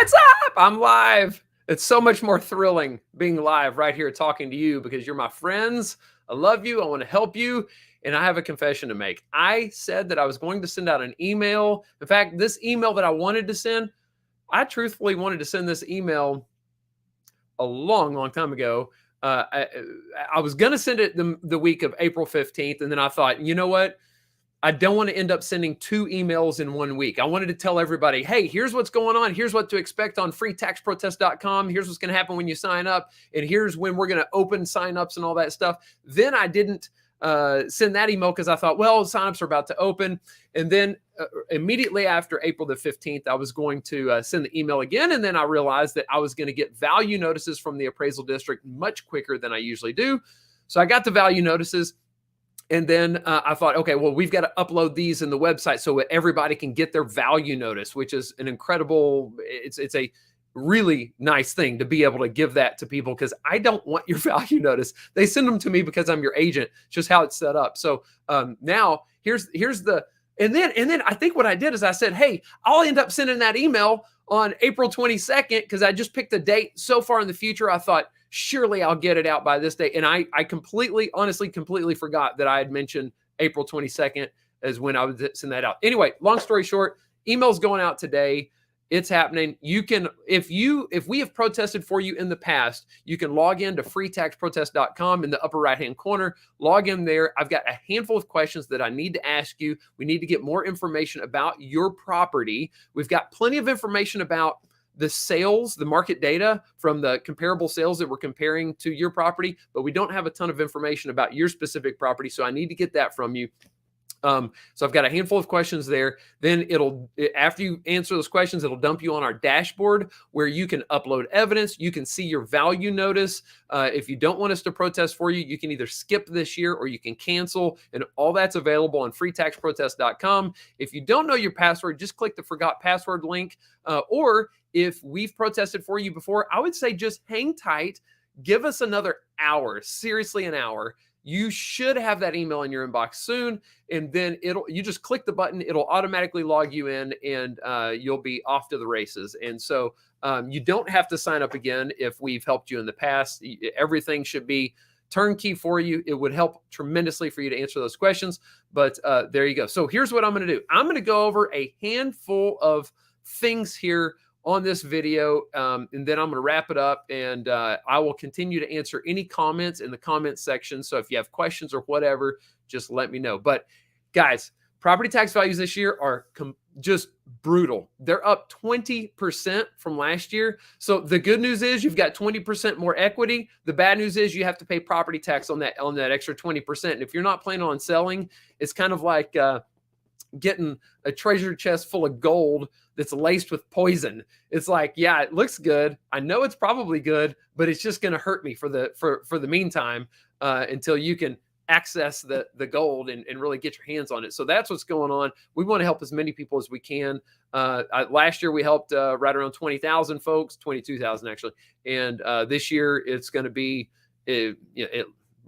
What's up? I'm live. It's so much more thrilling being live right here talking to you because you're my friends. I love you. I want to help you. And I have a confession to make. I said that I was going to send out an email. In fact, this email that I wanted to send, I truthfully wanted to send this email a long time ago. I was going to send it the week of April 15th. And then I thought, you know what? I don't want to end up sending 2 emails in 1 week. I wanted to tell everybody, hey, here's what's going on. Here's what to expect on freetaxprotest.com. Here's what's going to happen when you sign up. And here's when we're going to open signups and all that stuff. Then I didn't send that email because I thought, well, signups are about to open. And then immediately after April the 15th, I was going to send the email again. And then I realized that I was going to get value notices from the appraisal district much quicker than I usually do. So I got the value notices. And then I thought, okay, well, we've got to upload these in the website so everybody can get their value notice, which is an incredible, it's a really nice thing to be able to give that to people because I don't want your value notice. They send them to me because I'm your agent, just how it's set up. So now here's the, and then I think what I did is I said, hey, I'll end up sending that email on April 22nd because I just picked a date so far in the future. I thought, surely I'll get it out by this day. And I honestly completely forgot that I had mentioned April 22nd as when I would send that out. Anyway, long story short, email's going out today. It's happening. You can, if we have protested for you in the past, you can log in to freetaxprotest.com in the upper right-hand corner, log in there. I've got a handful of questions that I need to ask you. We need to get more information about your property. We've got plenty of information about the sales, the market data from the comparable sales that we're comparing to your property, but we don't have a ton of information about your specific property. So I need to get that from you. So I've got a handful of questions there. Then after you answer those questions, it'll dump you on our dashboard where you can upload evidence. You can see your value notice. If you don't want us to protest for you, you can either skip this year or you can cancel, and all that's available on freetaxprotest.com. If you don't know your password, just click the forgot password link. Or if we've protested for you before, I would say just hang tight. Give us another hour, seriously, an hour. You should have that email in your inbox soon, and then you just click the button, it'll automatically log you in, and you'll be off to the races. And so you don't have to sign up again if we've helped you in the past. Everything should be turnkey for you. It would help tremendously for you to answer those questions, but there you go. So here's what I'm going to do. I'm going to go over a handful of things here on this video, and then I'm going to wrap it up, and I will continue to answer any comments in the comments section. So if you have questions or whatever, just let me know. But guys, property tax values this year are just brutal. They're up 20% from last year. So the good news is you've got 20% more equity. The bad news is you have to pay property tax on that extra 20%. And if you're not planning on selling, it's kind of like getting a treasure chest full of gold that's laced with poison. It's like, yeah, it looks good. I know it's probably good, but it's just going to hurt me for the meantime until you can access the gold and really get your hands on it. So that's what's going on. We want to help as many people as we can. Last year we helped right around 20,000 folks, 22,000 actually. And this year it's going to be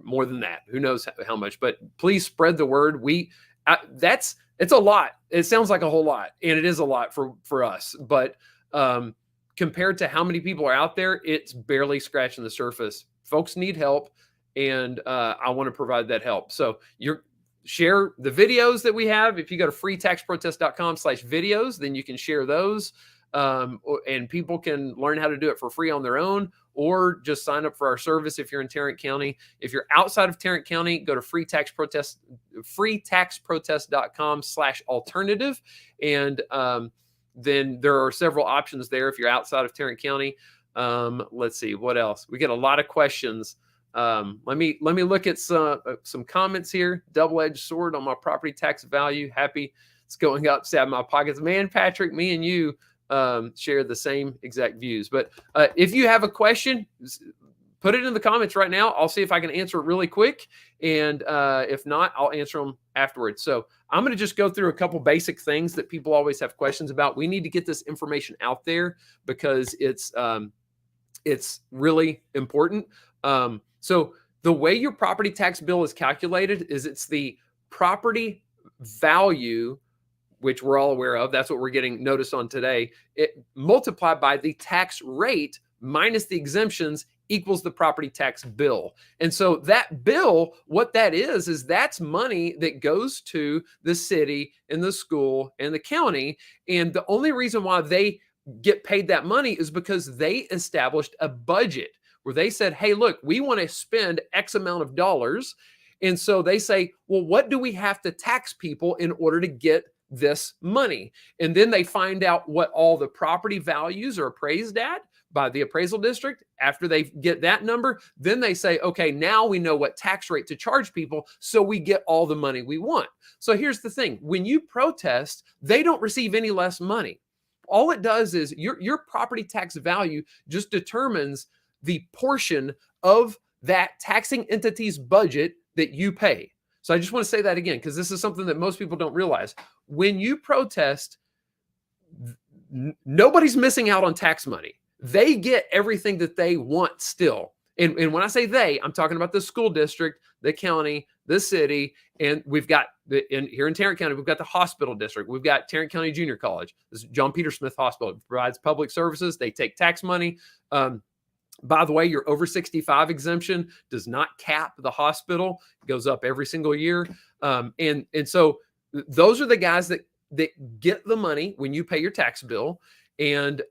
more than that. Who knows how much, but please spread the word. It's a lot. It sounds like a whole lot, and it is a lot for us. But compared to how many people are out there, it's barely scratching the surface. Folks need help, and I want to provide that help. So share the videos that we have. If you go to freetaxprotest.com/videos, then you can share those, and people can learn how to do it for free on their own, or just sign up for our service if you're in Tarrant County. If you're outside of Tarrant County, go to freetaxprotest.com/alternative. And then there are several options there if you're outside of Tarrant County. Let's see, what else? We get a lot of questions. Let me look at some comments here. Double-edged sword on my property tax value. Happy it's going up, stab in my pockets. Man, Patrick, me and you share the same exact views. But if you have a question, put it in the comments right now. I'll see if I can answer it really quick. And if not, I'll answer them afterwards. So I'm going to just go through a couple basic things that people always have questions about. We need to get this information out there because it's really important. So the way your property tax bill is calculated is it's the property value which we're all aware of, that's what we're getting notice on today, it multiplied by the tax rate minus the exemptions equals the property tax bill. And so that bill, what that is that's money that goes to the city and the school and the county. And the only reason why they get paid that money is because they established a budget where they said, hey, look, we want to spend X amount of dollars. And so they say, well, what do we have to tax people in order to get this money? And then they find out what all the property values are appraised at by the appraisal district. After they get that number, then they say, okay, now we know what tax rate to charge people, so we get all the money we want. So here's the thing. When you protest, they don't receive any less money. All it does is your property tax value just determines the portion of that taxing entity's budget that you pay. So I just want to say that again, because this is something that most people don't realize. When you protest, nobody's missing out on tax money. They get everything that they want still. And when I say they, I'm talking about the school district, the county, the city, and we've got here in Tarrant County, we've got the hospital district. We've got Tarrant County Junior College. This is John Peter Smith Hospital. It provides public services. They take tax money. By the way, your over 65 exemption does not cap the hospital. It goes up every single year. And so those are the guys that get the money when you pay your tax bill. And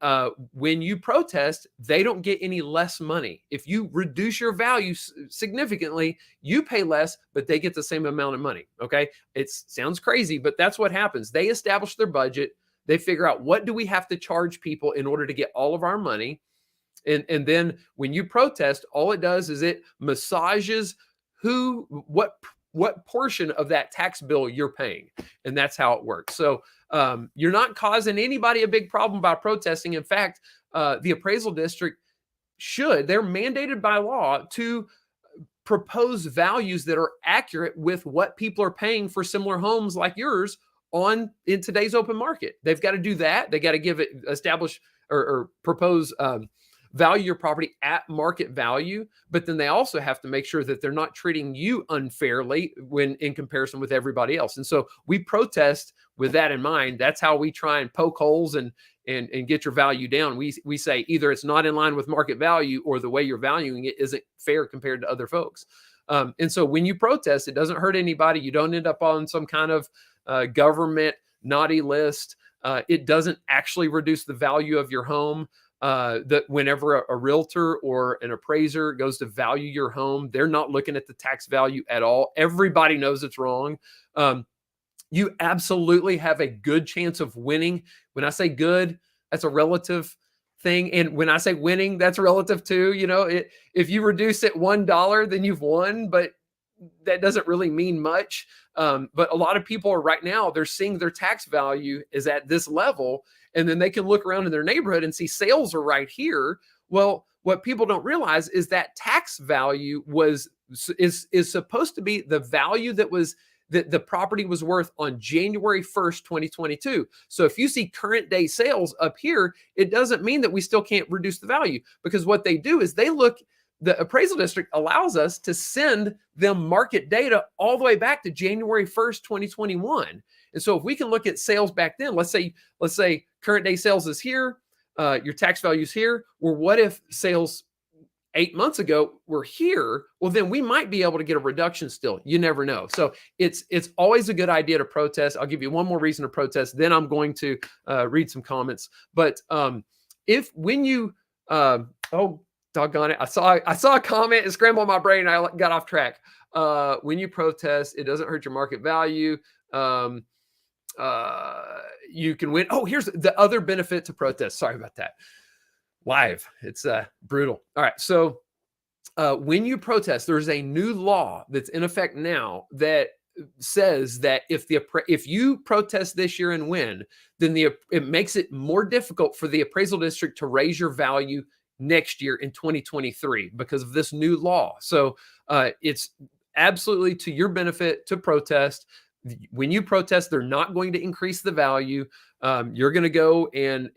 when you protest, they don't get any less money. If you reduce your value significantly, you pay less, but they get the same amount of money. Okay. It sounds crazy, but that's what happens. They establish their budget. They figure out, what do we have to charge people in order to get all of our money? And then when you protest, all it does is it massages what portion of that tax bill you're paying. And that's how it works. So you're not causing anybody a big problem by protesting. In fact, the appraisal district they're mandated by law to propose values that are accurate with what people are paying for similar homes like yours in today's open market. They've got to do that. They got to establish or propose value your property at market value, but then they also have to make sure that they're not treating you unfairly when in comparison with everybody else. And so we protest with that in mind. That's how we try and poke holes and get your value down. We say either it's not in line with market value, or the way you're valuing it isn't fair compared to other folks. And so when you protest, it doesn't hurt anybody. You don't end up on some kind of government naughty list. It doesn't actually reduce the value of your home. That whenever a realtor or an appraiser goes to value your home, they're not looking at the tax value at all. Everybody knows it's wrong. You absolutely have a good chance of winning. When I say good, that's a relative thing. And when I say winning, that's relative too. If you reduce it $1, then you've won, but that doesn't really mean much. But a lot of people are right now, they're seeing their tax value is at this level, and then they can look around in their neighborhood and see sales are right here. Well, what people don't realize is that tax value is supposed to be the value that the property was worth on January 1st, 2022. So if you see current day sales up here, it doesn't mean that we still can't reduce the value, because what they do is the appraisal district allows us to send them market data all the way back to January 1st, 2021. And so if we can look at sales back then, let's say current day sales is here, your tax value is here. Well, what if sales 8 months ago were here? Well, then we might be able to get a reduction still. You never know. So it's always a good idea to protest. I'll give you one more reason to protest, then I'm going to read some comments. But when you doggone it, I saw a comment, it scrambled my brain, I got off track. When you protest, it doesn't hurt your market value. You can win. Oh, here's the other benefit to protest. Sorry about that. Live. It's brutal. All right. So when you protest, there's a new law that's in effect now that says that if you protest this year and win, then it makes it more difficult for the appraisal district to raise your value next year in 2023 because of this new law. So it's absolutely to your benefit to protest. When you protest, they're not going to increase the value. You're going to go and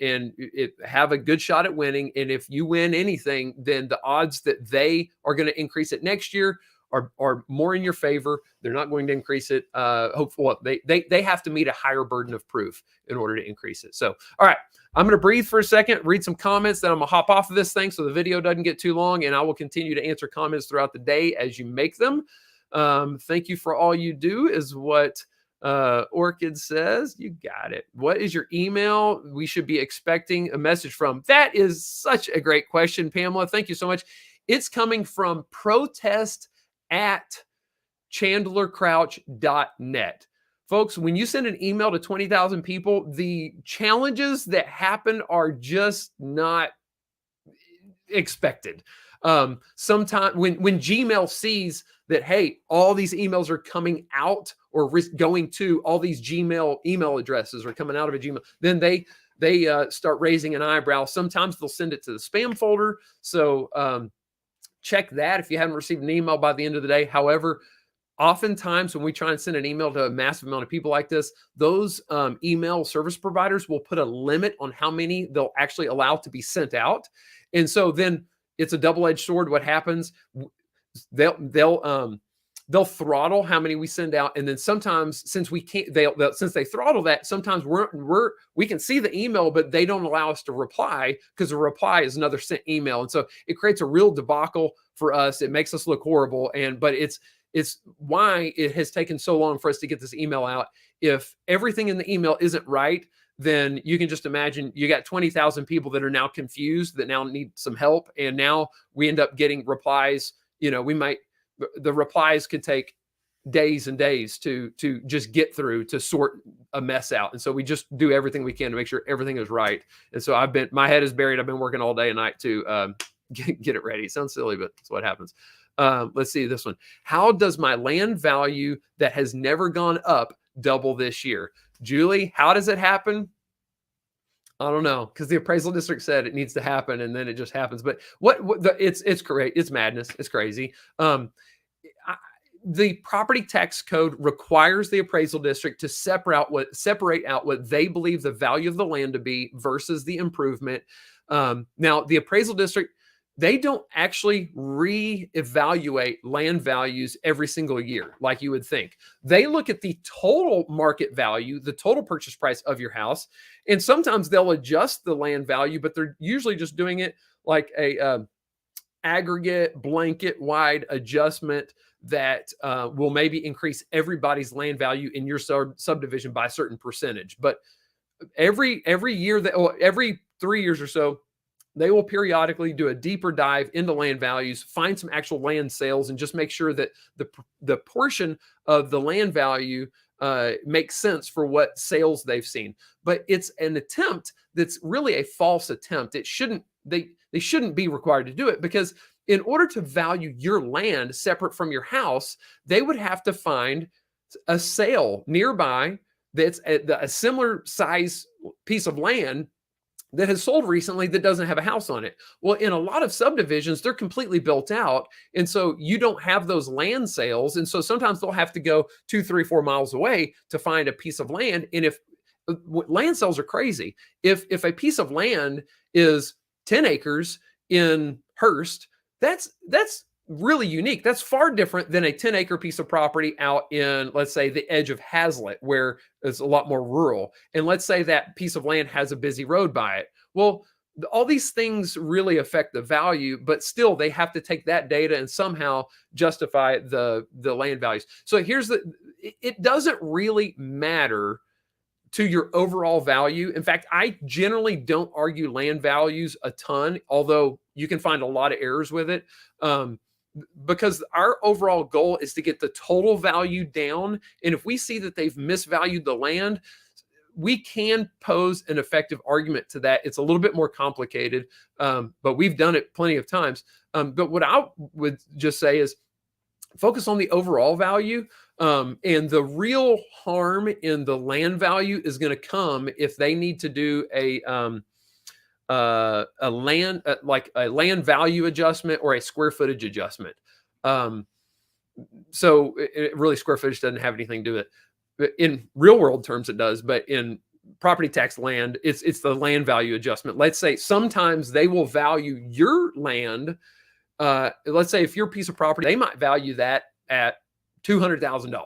have a good shot at winning. And if you win anything, then the odds that they are going to increase it next year are more in your favor. They're not going to increase it. Hopefully, they have to meet a higher burden of proof in order to increase it. So, all right, I'm going to breathe for a second, read some comments, then I'm going to hop off of this thing so the video doesn't get too long, and I will continue to answer comments throughout the day as you make them. Thank you for all you do is what Orchid says. You got it. What is your email we should be expecting a message from? That is such a great question, Pamela. Thank you so much. It's coming from protest@chandlercrouch.net. Folks, when you send an email to 20,000 people, the challenges that happen are just not expected. Sometimes when Gmail sees that, hey, all these emails are coming out or going to all these Gmail email addresses are coming out of a Gmail, then they start raising an eyebrow. Sometimes they'll send it to the spam folder. So check that if you haven't received an email by the end of the day. However, oftentimes when we try and send an email to a massive amount of people like this, those email service providers will put a limit on how many they'll actually allow to be sent out. And so then it's a double-edged sword. What happens? They'll throttle how many we send out, and then sometimes since we can't, since they throttle that, sometimes we can see the email, but they don't allow us to reply because a reply is another sent email, and so it creates a real debacle for us. It makes us look horrible, but it's why it has taken so long for us to get this email out. If everything in the email isn't right, then you can just imagine you got 20,000 people that are now confused, that now need some help. And now we end up getting replies. The replies could take days and days to just get through, to sort a mess out. And so we just do everything we can to make sure everything is right. And so my head is buried. I've been working all day and night to get it ready. It sounds silly, but that's what happens. Let's see this one. How does my land value that has never gone up double this year? Julie, how does it happen? I don't know, because the appraisal district said it needs to happen, and then it just happens. But it's great. It's madness. It's crazy. The property tax code requires the appraisal district to separate out what they believe the value of the land to be versus the improvement. Now, the appraisal district, they don't actually reevaluate land values every single year like you would think. They look at the total market value, the total purchase price of your house, and sometimes they'll adjust the land value, but they're usually just doing it like a aggregate blanket wide adjustment that will maybe increase everybody's land value in your subdivision by a certain percentage. But every year, every 3 years or so, they will periodically do a deeper dive into land values, find some actual land sales, and just make sure that the portion of the land value makes sense for what sales they've seen. But it's an attempt that's really a false attempt. They shouldn't be required to do it, because in order to value your land separate from your house, they would have to find a sale nearby that's a similar size piece of land that has sold recently that doesn't have a house on it. Well, in a lot of subdivisions, they're completely built out. And so you don't have those land sales. And so sometimes they'll have to go 2, 3, 4 miles away to find a piece of land. And if land sales are crazy, if a piece of land is 10 acres in Hearst, that's really unique. That's far different than a 10-acre piece of property out in, let's say, the edge of Hazlitt, where it's a lot more rural. And let's say that piece of land has a busy road by it. Well, all these things really affect the value, but still they have to take that data and somehow justify the land values. So it doesn't really matter to your overall value. In fact, I generally don't argue land values a ton, although you can find a lot of errors with it. Because our overall goal is to get the total value down. And if we see that they've misvalued the land, we can pose an effective argument to that. It's a little bit more complicated, but we've done it plenty of times. But what I would just say is focus on the overall value. And the real harm in the land value is going to come if they need to do a land value adjustment or a square footage adjustment. So really square footage doesn't have anything to do with it. In real world terms, it does, but in property tax land, it's the land value adjustment. Let's say sometimes they will value your land let's say if your piece of property, they might value that at $200,000.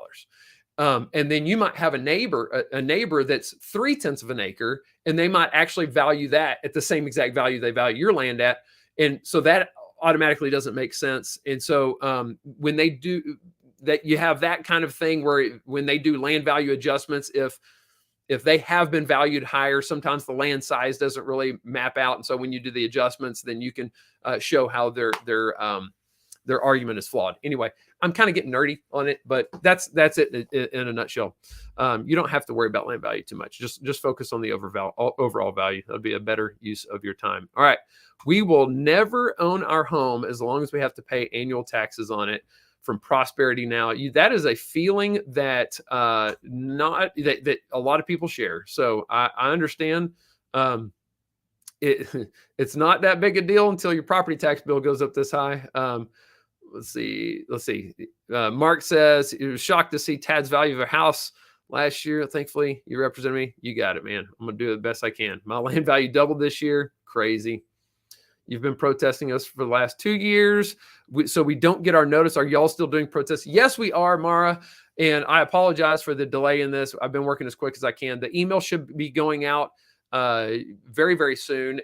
And then you might have a neighbor that's 0.3 of an acre, and they might actually value that at the same exact value they value your land at. And so that automatically doesn't make sense. And so when they do that, you have that kind of thing where when they do land value adjustments, if they have been valued higher, sometimes the land size doesn't really map out. And so when you do the adjustments, then you can show how their argument is flawed. Anyway, I'm kind of getting nerdy on it, but that's it in a nutshell. You don't have to worry about land value too much. Just focus on the overall value. That'll be a better use of your time. All right. We will never own our home as long as we have to pay annual taxes on it. From Prosperity Now, that is a feeling that that a lot of people share. So I understand. It's not that big a deal until your property tax bill goes up this high. Let's see. Mark says he was shocked to see Tad's value of a house last year. Thankfully, you represent me. You got it, man. I'm gonna do the best I can. My land value doubled this year. Crazy. You've been protesting us for the last 2 years, so we don't get our notice. Are y'all still doing protests? Yes, we are, Mara. And I apologize for the delay in this. I've been working as quick as I can. The email should be going out very, very soon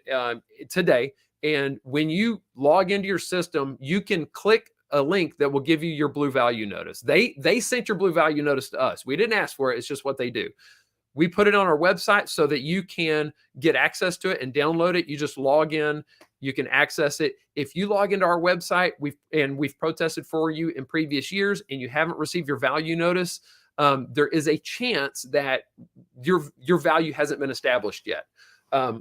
today. And when you log into your system, you can click a link that will give you your blue value notice. They sent your blue value notice to us. We didn't ask for it. It's just what they do. We put it on our website so that you can get access to it and download it. You just log in. You can access it. If you log into our website, we've protested for you in previous years and you haven't received your value notice, there is a chance that your value hasn't been established yet.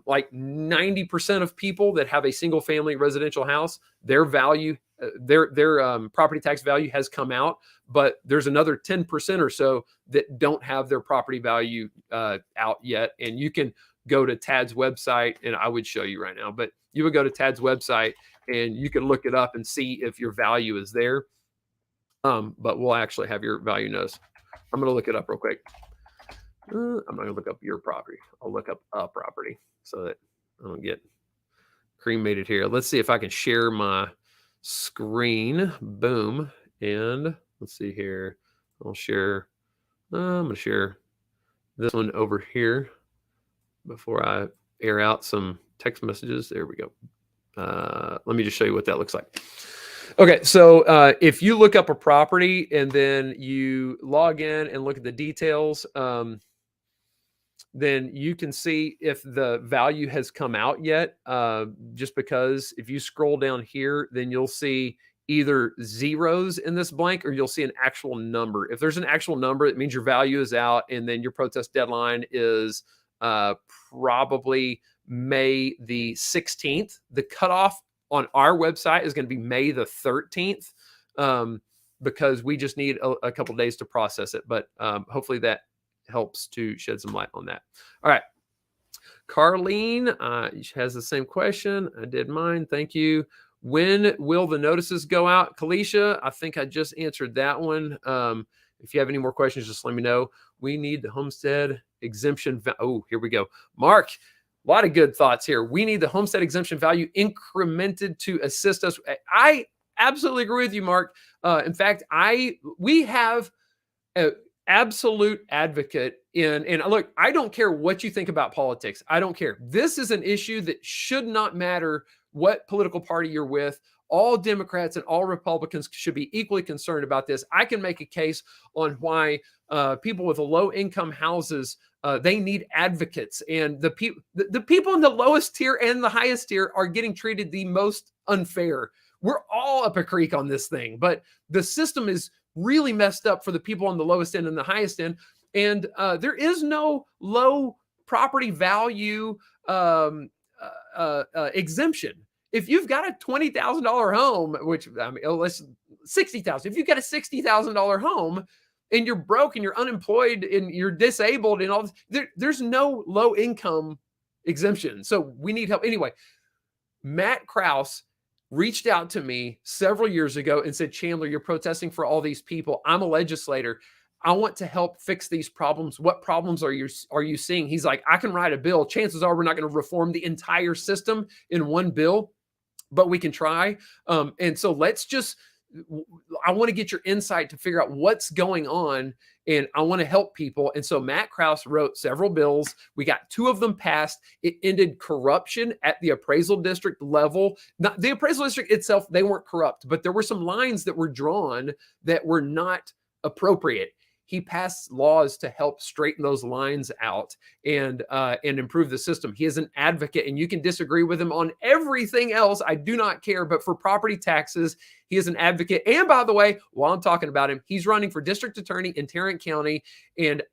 Like 90% of people that have a single family residential house, their value, their property tax value has come out, but there's another 10% or so that don't have their property value out yet. And you can go to Tad's website, and I would show you right now, but you would go to Tad's website and you can look it up and see if your value is there. But we'll actually have your value notice. I'm going to look it up real quick. I'm not going to look up your property. I'll look up a property so that I don't get cremated here. Let's see if I can share my screen. Boom. And let's see here. I'll share. I'm going to share this one over here before I air out some text messages. There we go. Let me just show you what that looks like. Okay, so if you look up a property and then you log in and look at the details, then you can see if the value has come out yet. Just because if you scroll down here, then you'll see either zeros in this blank or you'll see an actual number. If there's an actual number, it means your value is out, and then your protest deadline is probably May the 16th. The cutoff on our website is going to be May the 13th because we just need a couple days to process it. But hopefully that helps to shed some light on that. All right. Carlene has the same question. I did mine. Thank you. When will the notices go out? Kalisha, I think I just answered that one. If you have any more questions, just let me know. We need the homestead exemption. Oh, here we go. Mark, a lot of good thoughts here. We need the homestead exemption value incremented to assist us. I absolutely agree with you, Mark. In fact, we have an absolute advocate and look, I don't care what you think about politics. I don't care. This is an issue that should not matter what political party you're with. All Democrats and all Republicans should be equally concerned about this. I can make a case on why people with low income houses, they need advocates, and the people in the lowest tier and the highest tier are getting treated the most unfair. We're all up a creek on this thing, but the system is really messed up for the people on the lowest end and the highest end. And there is no low property value exemption. If you've got a $20,000 home, which I mean, let's $60,000. If you've got a $60,000 home and you're broke and you're unemployed and you're disabled and all this, there's no low income exemption. So we need help. Anyway, Matt Krause reached out to me several years ago and said, Chandler, you're protesting for all these people. I'm a legislator. I want to help fix these problems. What problems are you seeing? He's like, I can write a bill. Chances are we're not going to reform the entire system in one bill, but we can try. And so I want to get your insight to figure out what's going on, and I want to help people. And so Matt Krause wrote several bills. We got 2 of them passed. It ended corruption at the appraisal district level. Not the appraisal district itself, they weren't corrupt, but there were some lines that were drawn that were not appropriate. He passed laws to help straighten those lines out and improve the system. He is an advocate, and you can disagree with him on everything else. I do not care. But for property taxes, he is an advocate. And by the way, while I'm talking about him, he's running for district attorney in Tarrant County. And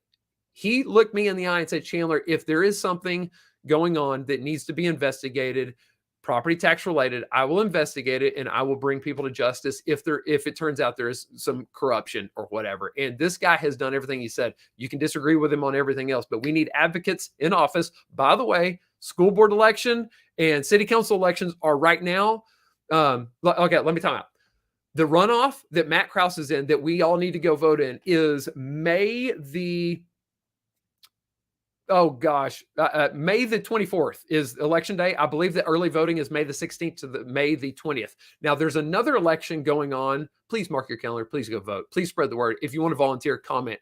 he looked me in the eye and said, Chandler, if there is something going on that needs to be investigated, property tax related, I will investigate it and I will bring people to justice if it turns out there is some corruption or whatever. And this guy has done everything he said. You can disagree with him on everything else, but we need advocates in office. By the way, school board election and city council elections are right now. Okay, let me time out. The runoff that Matt Krause is in that we all need to go vote in is May the May the 24th is election day. I believe the early voting is May the 16th to May the 20th. Now there's another election going on. Please mark your calendar. Please go vote. Please spread the word. If you want to volunteer, comment.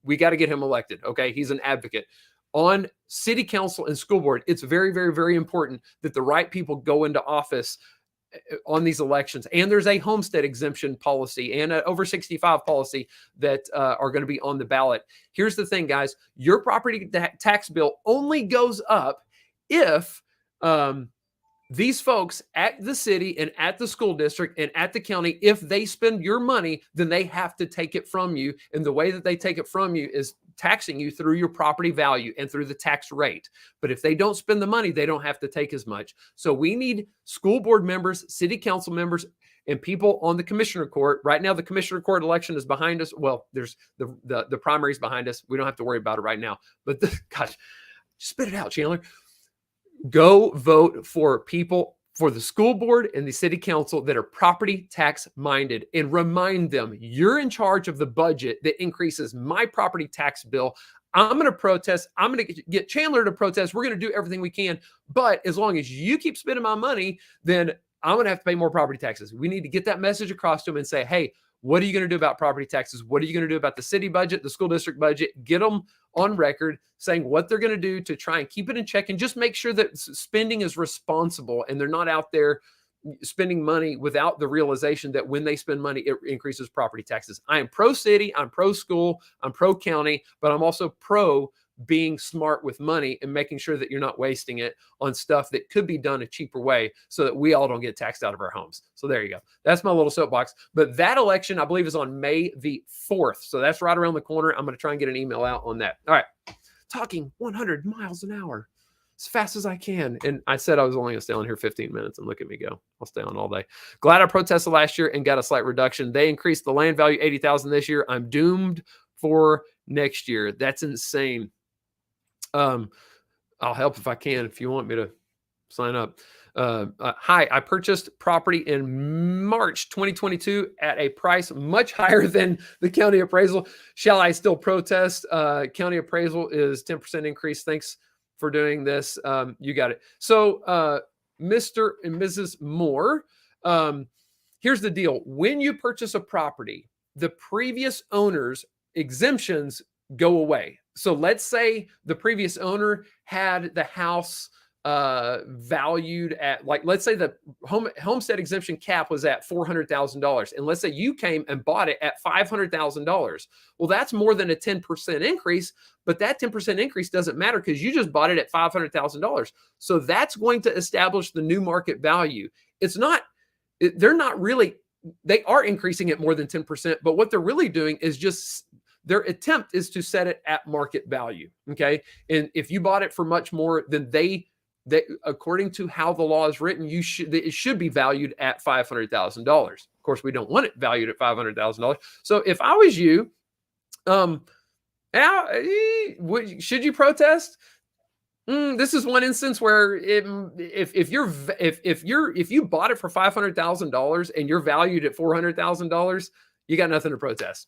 We got to get him elected. Okay. He's an advocate on city council and school board. It's very, very, very important that the right people go into office on these elections. And there's a homestead exemption policy and an over 65 policy that are going to be on the ballot. Here's the thing, guys. Your property tax bill only goes up if these folks at the city and at the school district and at the county, if they spend your money, then they have to take it from you. And the way that they take it from you is taxing you through your property value and through the tax rate. But if they don't spend the money, they don't have to take as much. So we need school board members, city council members, and people on the commissioner court. Right now, the commissioner court election is behind us. Well, there's the primaries behind us. We don't have to worry about it right now. But gosh, spit it out, Chandler. Go vote for people for the school board and the city council that are property tax minded, and remind them you're in charge of the budget that increases my property tax bill. I'm going to protest. I'm going to get Chandler to protest. We're going to do everything we can. But as long as you keep spending my money, then I'm going to have to pay more property taxes. We need to get that message across to them and say, hey, what are you going to do about property taxes? What are you going to do about the city budget, the school district budget? Get them on record saying what they're going to do to try and keep it in check and just make sure that spending is responsible and they're not out there spending money without the realization that when they spend money, it increases property taxes. I am pro city, I'm pro school, I'm pro county, but I'm also pro being smart with money and making sure that you're not wasting it on stuff that could be done a cheaper way so that we all don't get taxed out of our homes. So there you go. That's my little soapbox. But that election, I believe, is on May the 4th. So that's right around the corner. I'm going to try and get an email out on that. All right. Talking 100 miles an hour as fast as I can. And I said I was only going to stay on here 15 minutes, and look at me go. I'll stay on all day. Glad I protested last year and got a slight reduction. They increased the land value 80,000 this year. I'm doomed for next year. That's insane. I'll help if I can, if you want me to sign up. Hi, I purchased property in March 2022 at a price much higher than the county appraisal. Shall I still protest? County appraisal is 10% increase. Thanks for doing this. You got it. So, Mr. and Mrs. Moore, here's the deal. When you purchase a property, the previous owner's exemptions go away. So let's say the previous owner had the house valued at, like, let's say the homestead exemption cap was at $400,000. And let's say you came and bought it at $500,000. Well, that's more than a 10% increase, but that 10% increase doesn't matter because you just bought it at $500,000. So that's going to establish the new market value. It's not, they're not really, they are increasing it more than 10%, but what they're really doing is just, their attempt is to set it at market value. Okay. And if you bought it for much more, then they according to how the law is written, it should be valued at $500,000. Of course, we don't want it valued at $500,000. So if I was you, should you protest? This is one instance where if you bought it for $500,000 and you're valued at $400,000, you got nothing to protest.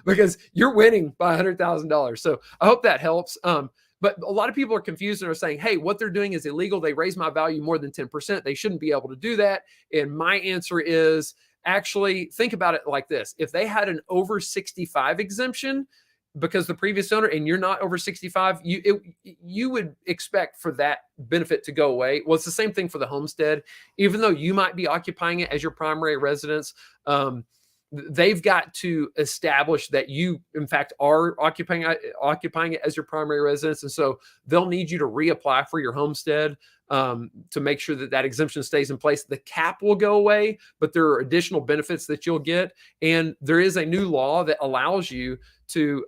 Because you're winning by $100,000. So I hope that helps. But But a lot of people are confused and are saying, hey, what they're doing is illegal. They raise my value more than 10%. They shouldn't be able to do that. And my answer is, actually, think about it like this. If they had an over 65 exemption because the previous owner, and you're not over 65, you would expect for that benefit to go away. Well, it's the same thing for the homestead. Even though you might be occupying it as your primary residence, they've got to establish that you, in fact, are occupying it as your primary residence. And so they'll need you to reapply for your homestead to make sure that that exemption stays in place. The cap will go away, but there are additional benefits that you'll get. And there is a new law that allows you to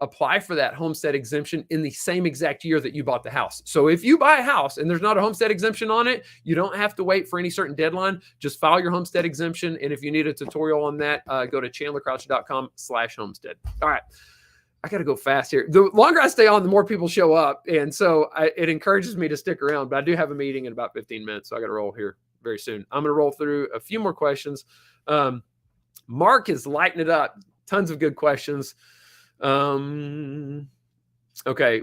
apply for that homestead exemption in the same exact year that you bought the house. So if you buy a house and there's not a homestead exemption on it, you don't have to wait for any certain deadline. Just file your homestead exemption. And if you need a tutorial on that, go to chandlercrouch.com/homestead. All right. I got to go fast here. The longer I stay on, the more people show up. And so it encourages me to stick around, but I do have a meeting in about 15 minutes. So I got to roll here very soon. I'm going to roll through a few more questions. Mark is lighting it up. Tons of good questions. Okay,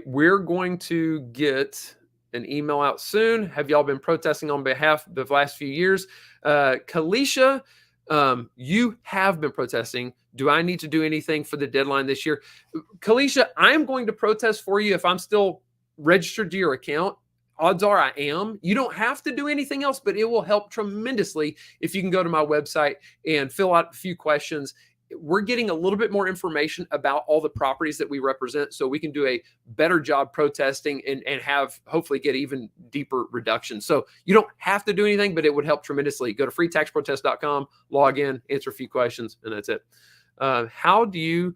we're going to get an email out soon. Have y'all been protesting on behalf of the last few years? Kalisha, you have been protesting. Do I need to do anything for the deadline this year? Kalisha, I'm going to protest for you if I'm still registered to your account. Odds are I am. You don't have to do anything else, but it will help tremendously if you can go to my website and fill out a few questions. We're getting a little bit more information about all the properties that we represent so we can do a better job protesting and have hopefully get even deeper reductions. So you don't have to do anything, but it would help tremendously. Go to freetaxprotest.com, log in, answer a few questions, and that's it. How do you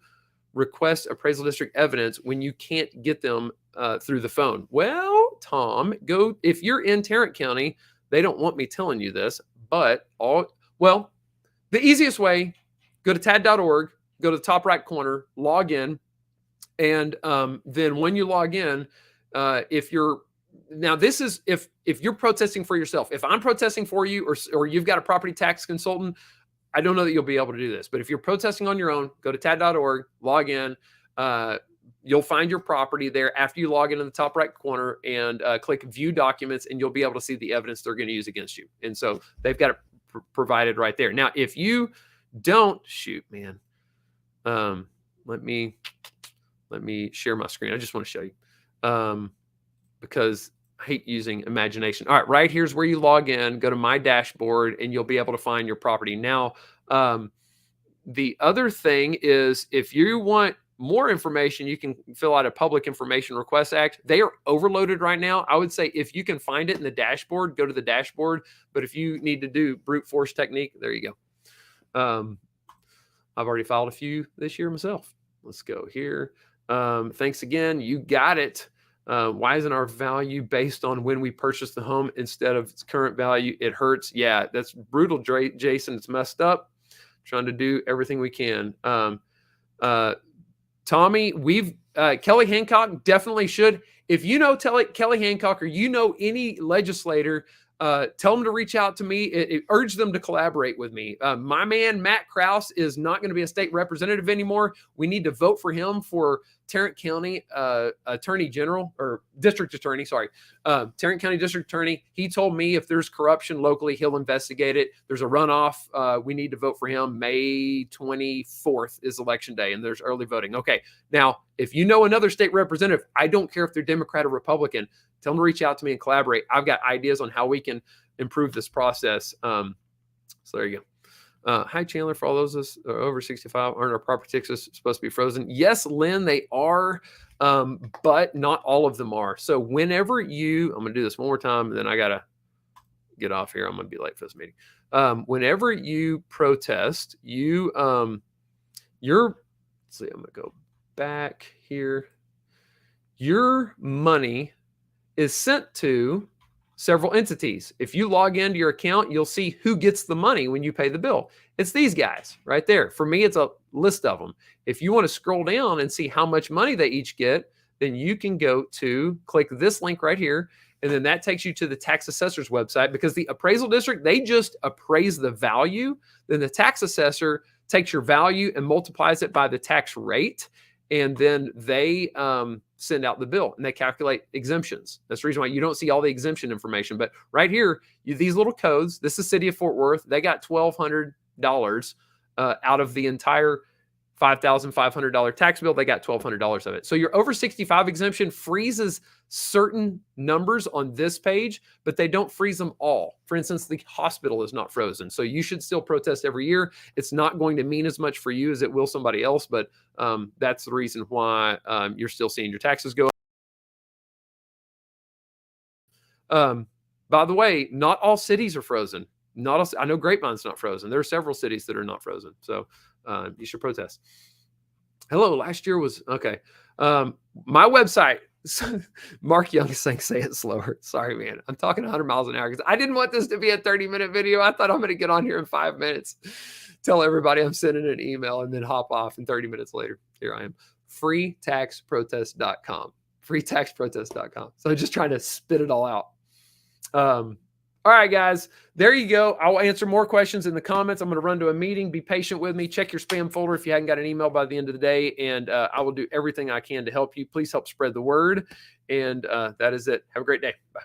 request appraisal district evidence when you can't get them through the phone? Well, Tom, if you're in Tarrant County, they don't want me telling you this, but the easiest way, go to tad.org, go to the top right corner, log in, and then when you log in, if you're protesting for yourself, if I'm protesting for you or you've got a property tax consultant, I don't know that you'll be able to do this, but if you're protesting on your own, go to tad.org, log in, you'll find your property there after you log in the top right corner and click view documents, and you'll be able to see the evidence they're going to use against you. And so they've got it provided right there. Now, if you don't let me share my screen. I just want to show you because I hate using imagination. All right, right here's where you log in, go to my dashboard, and you'll be able to find your property. Now, the other thing is if you want more information, you can fill out a Public Information Request Act. They are overloaded right now. I would say if you can find it in the dashboard, go to the dashboard. But if you need to do brute force technique, there you go. I've already filed a few this year myself. Let's go here. Thanks again. You got it. Why isn't our value based on when we purchased the home instead of its current value? It hurts. Yeah, that's brutal, Jason. It's messed up. Trying to do everything we can. Tommy, Kelly Hancock definitely should. If you know Kelly Hancock or you know any legislator, tell them to reach out to me. Urge them to collaborate with me. My man, Matt Krause, is not going to be a state representative anymore. We need to vote for him for Tarrant County Attorney General or District Attorney. Sorry. Tarrant County District Attorney. He told me if there's corruption locally, he'll investigate it. There's a runoff. We need to vote for him. May 24th is election day and there's early voting. Okay. Now, if you know another state representative, I don't care if they're Democrat or Republican, tell them to reach out to me and collaborate. I've got ideas on how we can improve this process. So there you go. Hi, Chandler. For all those over 65, aren't our property taxes supposed to be frozen? Yes, Lynn, they are, but not all of them are. So whenever I'm going to do this one more time, and then I got to get off here. I'm going to be late for this meeting. Whenever you protest, let's see, I'm going to go back here. Your money is sent to several entities. If you log into your account, you'll see who gets the money when you pay the bill. It's these guys right there. For me, it's a list of them. If you want to scroll down and see how much money they each get, then you can go to click this link right here. And then that takes you to the tax assessor's website, because the appraisal district, they just appraise the value. Then the tax assessor takes your value and multiplies it by the tax rate. and then they send out the bill and they calculate exemptions. That's the reason why you don't see all the exemption information. But right here, these little codes. This is City of Fort Worth. They got $1,200 out of the entire $5,500 tax bill. They got $1,200 of it. So your over 65 exemption freezes certain numbers on this page, but they don't freeze them all. For instance, the hospital is not frozen. So you should still protest every year. It's not going to mean as much for you as it will somebody else, but that's the reason why you're still seeing your taxes go up. By the way, not all cities are frozen. Not all, I know Grapevine's not frozen. There are several cities that are not frozen. So you should protest. Hello, last year was okay. My website, Mark Young is saying, say it slower. Sorry, man. I'm talking 100 miles an hour because I didn't want this to be a 30-minute video. I thought I'm going to get on here in 5 minutes, tell everybody I'm sending an email, and then hop off. And 30 minutes later, here I am. freetaxprotest.com. freetaxprotest.com. So I'm just trying to spit it all out. All right, guys, there you go. I'll answer more questions in the comments. I'm going to run to a meeting. Be patient with me. Check your spam folder if you hadn't got an email by the end of the day, and I will do everything I can to help you. Please help spread the word, and that is it. Have a great day. Bye.